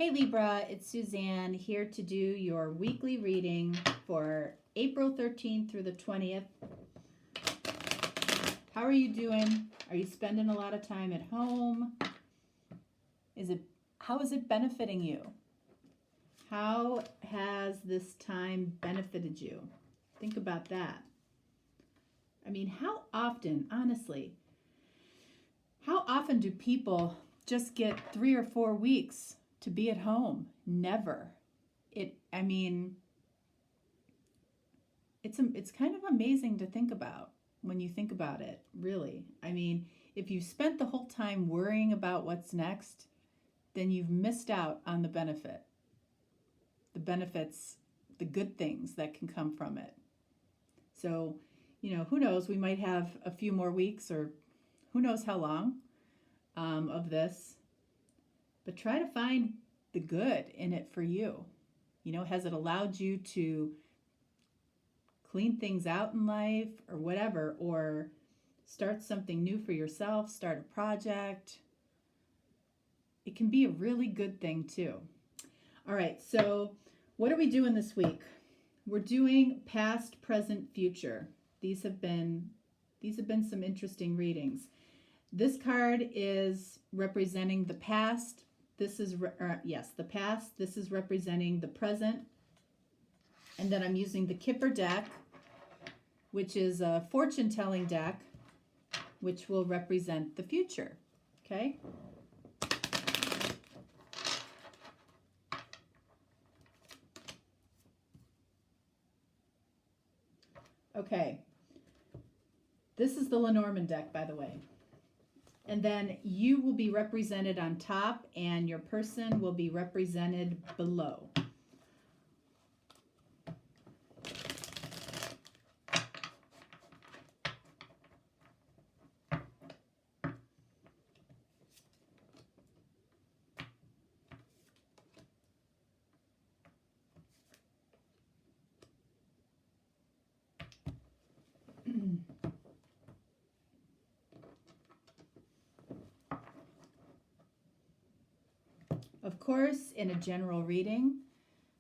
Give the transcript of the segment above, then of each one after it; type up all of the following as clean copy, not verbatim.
Hey Libra, it's Suzanne here to do your weekly reading for April 13th through the 20th. How are you doing? Are you spending a lot of time at home? How is it benefiting you? How has this time benefited you? Think about that. I mean, how often, honestly, how often do people just get 3 or 4 weeks to be at home? Never. It's kind of amazing to think about when you think about it, really. I mean, if you spent the whole time worrying about what's next, then you've missed out on the benefits, the good things that can come from it. So, who knows, we might have a few more weeks or who knows how long of this, but try to find the good in it for you. Has it allowed you to clean things out in life or whatever, or start something new for yourself, start a project? It can be a really good thing too. All right, so what are we doing this week? We're doing past, present, future. These have been some interesting readings. This card is representing the past. This is the past. This is representing the present. And then I'm using the COPPA deck, which is a fortune-telling deck, which will represent the future. Okay? Okay. This is the Lenormand deck, by the way. And then you will be represented on top, and your person will be represented below. Of course, in a general reading,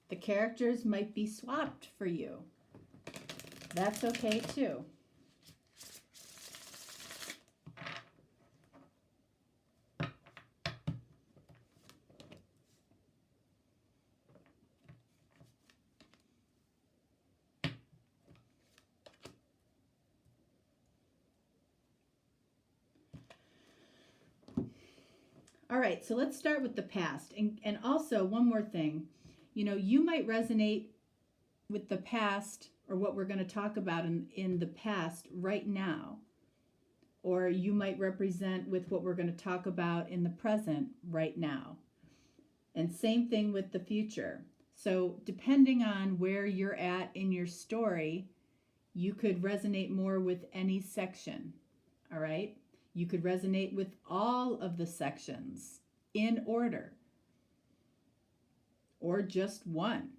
the characters might be swapped for you. That's okay too. All right, so let's start with the past. And also, one more thing. You might resonate with the past or what we're going to talk about in the past right now. Or you might represent with what we're going to talk about in the present right now. And same thing with the future. So depending on where you're at in your story, you could resonate more with any section. All right? You could resonate with all of the sections in order, or just one,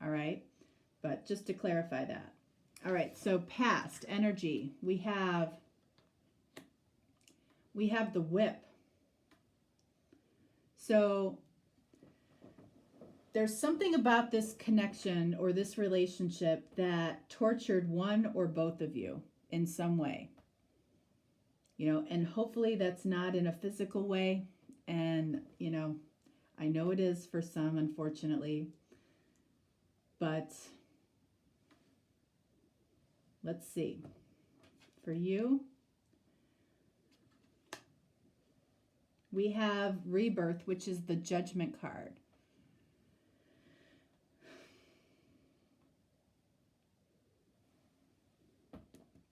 all right? But just to clarify that. All right, so past energy, we have the whip. So there's something about this connection or this relationship that tortured one or both of you in some way. And hopefully that's not in a physical way. And, I know it is for some, unfortunately. But let's see. For you, we have rebirth, which is the Judgment card.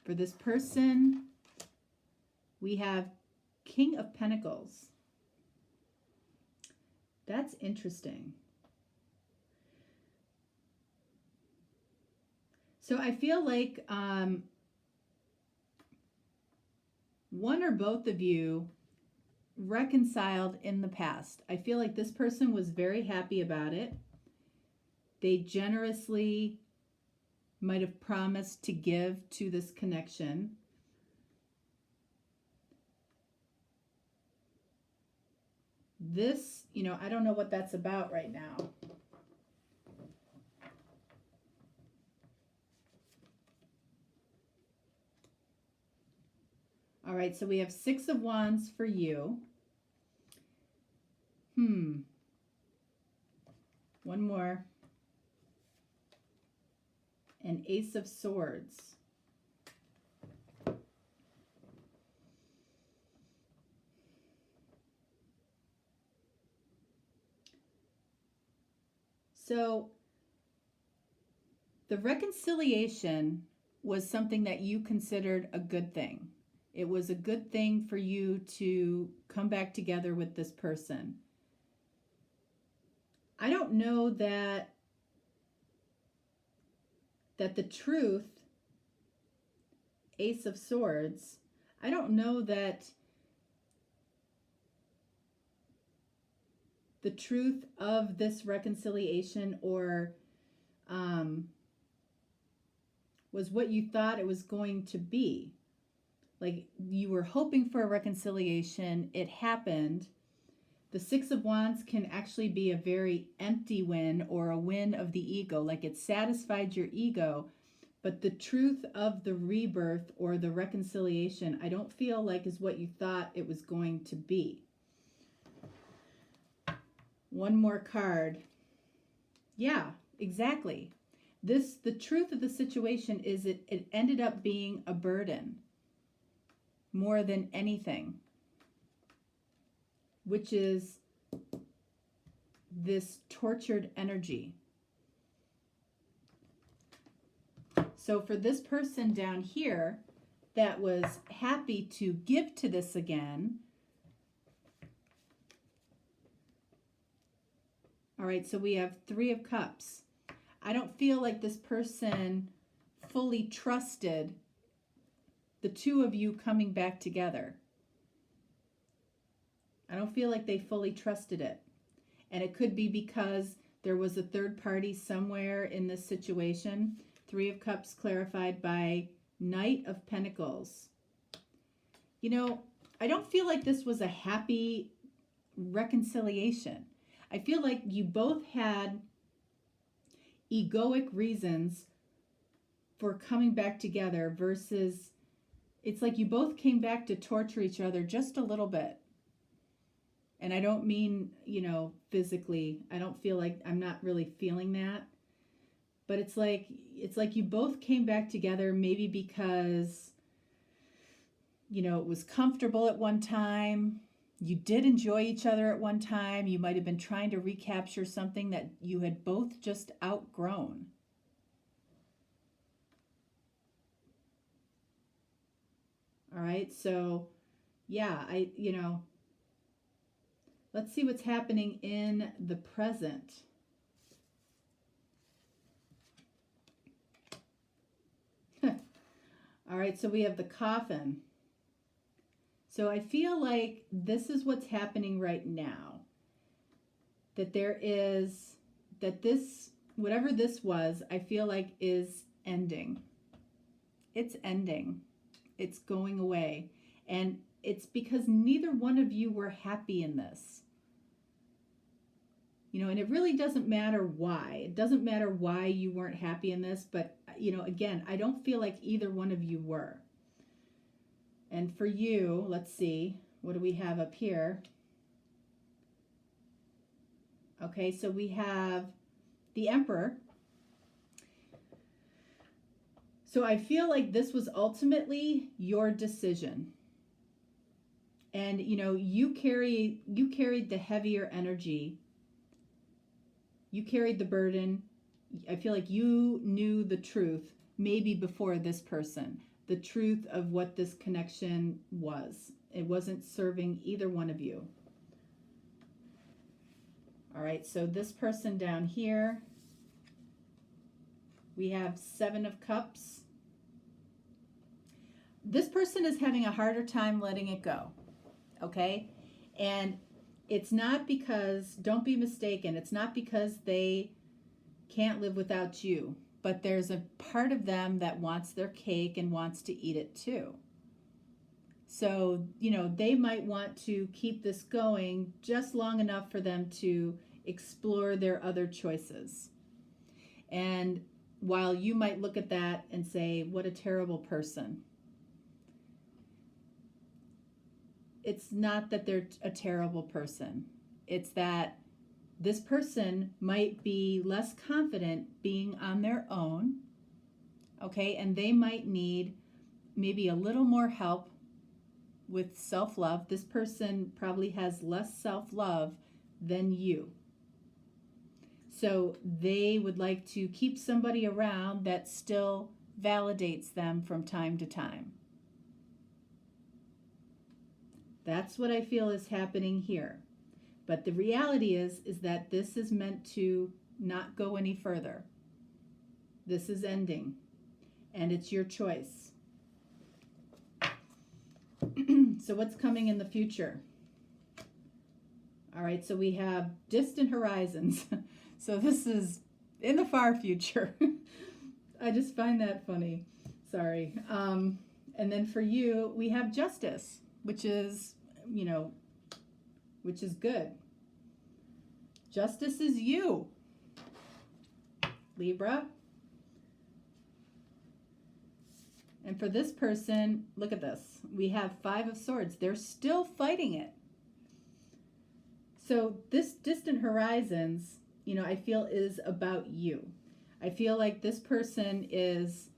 For this person, we have King of Pentacles. That's interesting. So I feel like one or both of you reconciled in the past. I feel like this person was very happy about it. They generously might have promised to give to this connection. this, I don't know what that's about right now. All right, so we have 6 of Wands for you. One more. An Ace of Swords. So the reconciliation was something that you considered a good thing. It was a good thing for you to come back together with this person. I don't know that the truth, Ace of Swords, I don't know that the truth of this reconciliation or was what you thought it was going to be. Like you were hoping for a reconciliation, it happened. The 6 of Wands can actually be a very empty win or a win of the ego, like it satisfied your ego, but the truth of the rebirth or the reconciliation, I don't feel like is what you thought it was going to be. One more card. Yeah, exactly. The truth of the situation is it ended up being a burden more than anything, which is this tortured energy. So for this person down here that was happy to give to this again, all right, so we have 3 of Cups. I don't feel like this person fully trusted the 2 of you coming back together. I don't feel like they fully trusted it. And it could be because there was a third party somewhere in this situation. 3 of Cups clarified by Knight of Pentacles. I don't feel like this was a happy reconciliation. I feel like you both had egoic reasons for coming back together versus it's like you both came back to torture each other just a little bit. And I don't mean, physically. I don't feel like I'm not really feeling that. But it's like you both came back together maybe because, it was comfortable at one time. You did enjoy each other at one time. You might have been trying to recapture something that you had both just outgrown. All right, so yeah, let's see what's happening in the present. All right, so we have the Coffin. So I feel like this is what's happening right now. That this, whatever this was, I feel like is ending. It's ending. It's going away. And it's because neither one of you were happy in this. And it really doesn't matter why. It doesn't matter why you weren't happy in this, but, again, I don't feel like either one of you were. And for you, let's see, what do we have up here? Okay, so we have the Emperor. So I feel like this was ultimately your decision. And, you carried the heavier energy. You carried the burden. I feel like you knew the truth maybe before this person, the truth of what this connection was. It wasn't serving either one of you. All right, so this person down here, we have 7 of Cups. This person is having a harder time letting it go, okay? And it's not because, don't be mistaken, it's not because they can't live without you, but there's a part of them that wants their cake and wants to eat it too. So, they might want to keep this going just long enough for them to explore their other choices. And while you might look at that and say, what a terrible person, it's not that they're a terrible person. It's that this person might be less confident being on their own, okay? And they might need maybe a little more help with self-love. This person probably has less self-love than you. So they would like to keep somebody around that still validates them from time to time. That's what I feel is happening here. But the reality is that this is meant to not go any further. This is ending, and it's your choice. So what's coming in the future? All right, so we have distant horizons. So this is in the far future. I just find that funny. Sorry. And then for you, we have justice, which is, which is good. Justice is you, Libra. And for this person, look at this. We have 5 of Swords. They're still fighting it. So this distant horizons, I feel is about you. I feel like this person is,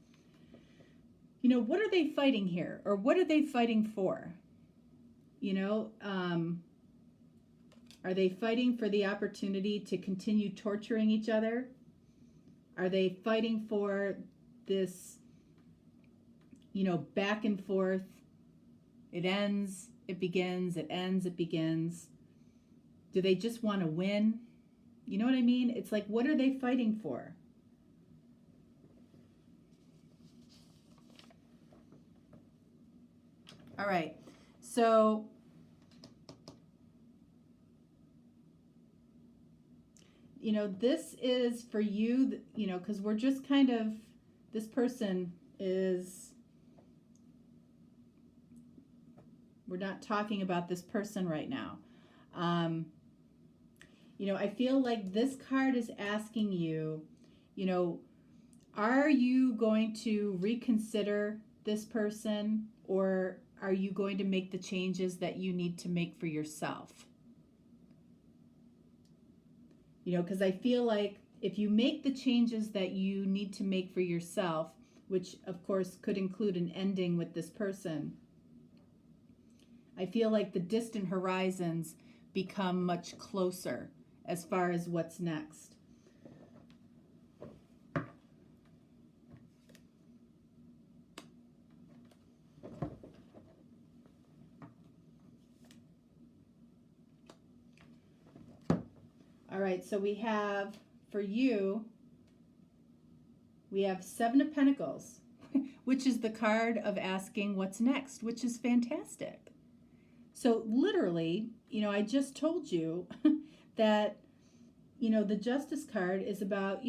what are they fighting here? Or what are they fighting for? Are they fighting for the opportunity to continue torturing each other? Are they fighting for this, back and forth? It ends, it begins, it ends, it begins. Do they just want to win? You know what I mean? It's like, what are they fighting for? All right. So this is for you, because we're just kind of, this person is, we're not talking about this person right now. I feel like this card is asking you, are you going to reconsider this person, or are you going to make the changes that you need to make for yourself? Because I feel like if you make the changes that you need to make for yourself, which of course could include an ending with this person, I feel like the distant horizons become much closer as far as what's next. All right, so we have, for you, we have 7 of Pentacles, which is the card of asking what's next, which is fantastic. So literally, I just told you that, the Justice card is about,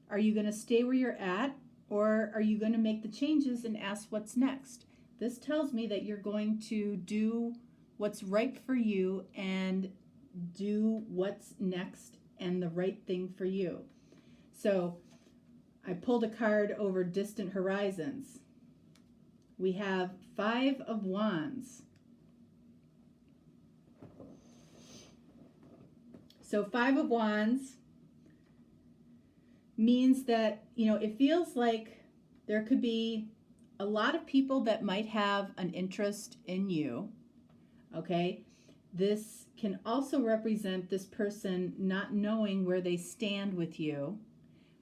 are you going to stay where you're at, or are you going to make the changes and ask what's next? This tells me that you're going to do what's right for you and do what's next and the right thing for you. So I pulled a card over distant horizons. We have 5 of Wands. So 5 of Wands means that, it feels like there could be a lot of people that might have an interest in you, okay? This can also represent this person not knowing where they stand with you.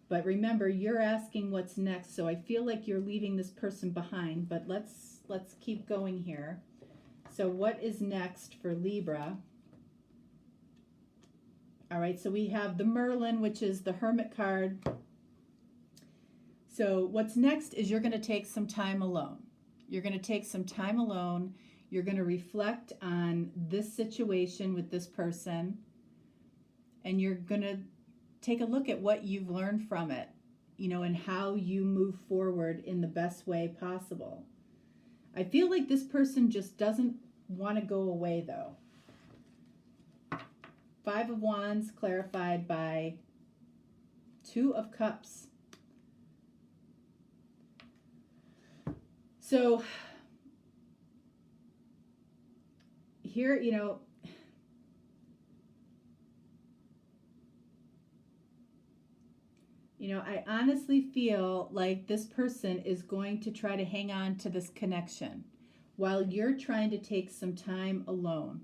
But remember, you're asking what's next, so I feel like you're leaving this person behind. But let's keep going here. So what is next for Libra? All right, so we have the Merlin, which is the Hermit card. So what's next is you're going to take some time alone. You're going to take some time alone. You're going to reflect on this situation with this person, and you're going to take a look at what you've learned from it, and how you move forward in the best way possible. I feel like this person just doesn't want to go away, though. 5 of Wands clarified by 2 of Cups. So here, I honestly feel like this person is going to try to hang on to this connection while you're trying to take some time alone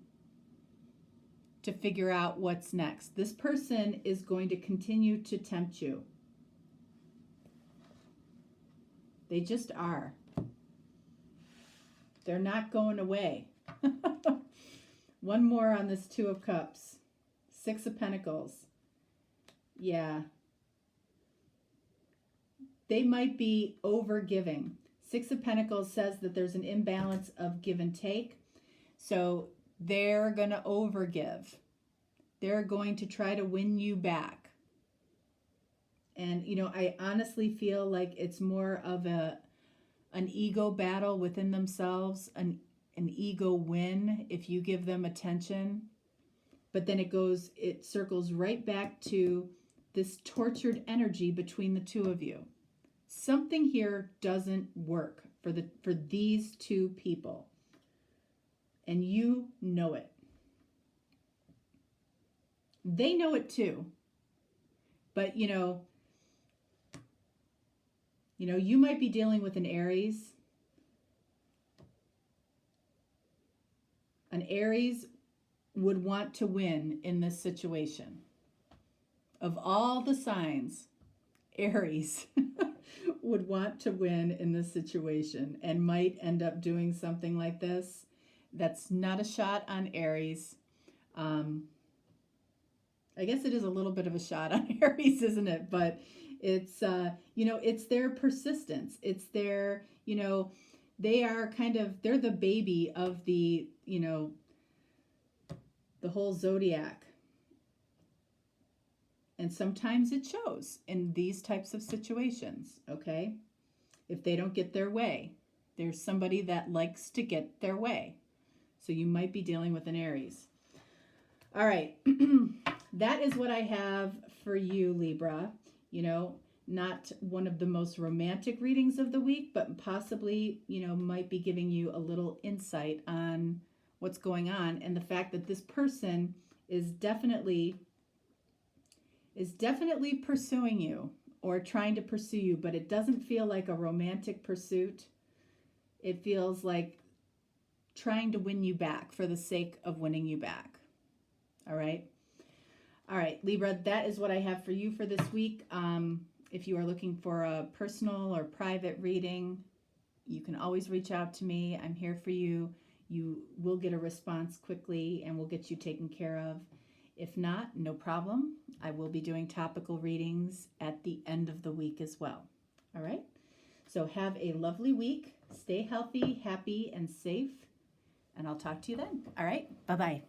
to figure out what's next. This person is going to continue to tempt you. They just are. They're not going away. One more on this 2 of Cups. 6 of Pentacles. Yeah. They might be over giving. 6 of Pentacles says that there's an imbalance of give and take. So they're going to overgive. They're going to try to win you back. And, I honestly feel like it's more of an ego battle within themselves, an ego win if you give them attention. But then it circles right back to this tortured energy between the 2 of you. Something here doesn't work for these 2 people. And you know it. They know it too. But, you might be dealing with an Aries. An Aries would want to win in this situation. Of all the signs, Aries would want to win in this situation and might end up doing something like this. That's not a shot on Aries. I guess it is a little bit of a shot on Aries, isn't it? But it's, it's their persistence. It's their, they are they're the baby of the, the whole zodiac. And sometimes it shows in these types of situations, okay? If they don't get their way, there's somebody that likes to get their way. So you might be dealing with an Aries. All right. That is what I have for you, Libra. Not one of the most romantic readings of the week, but possibly, might be giving you a little insight on what's going on and the fact that this person is definitely pursuing you or trying to pursue you, but it doesn't feel like a romantic pursuit. It feels like trying to win you back for the sake of winning you back. All right. All right, Libra, that is what I have for you for this week. If you are looking for a personal or private reading, you can always reach out to me. I'm here for you. You will get a response quickly and we'll get you taken care of. If not, no problem. I will be doing topical readings at the end of the week as well. All right? So have a lovely week. Stay healthy, happy, and safe. And I'll talk to you then. All right? Bye-bye.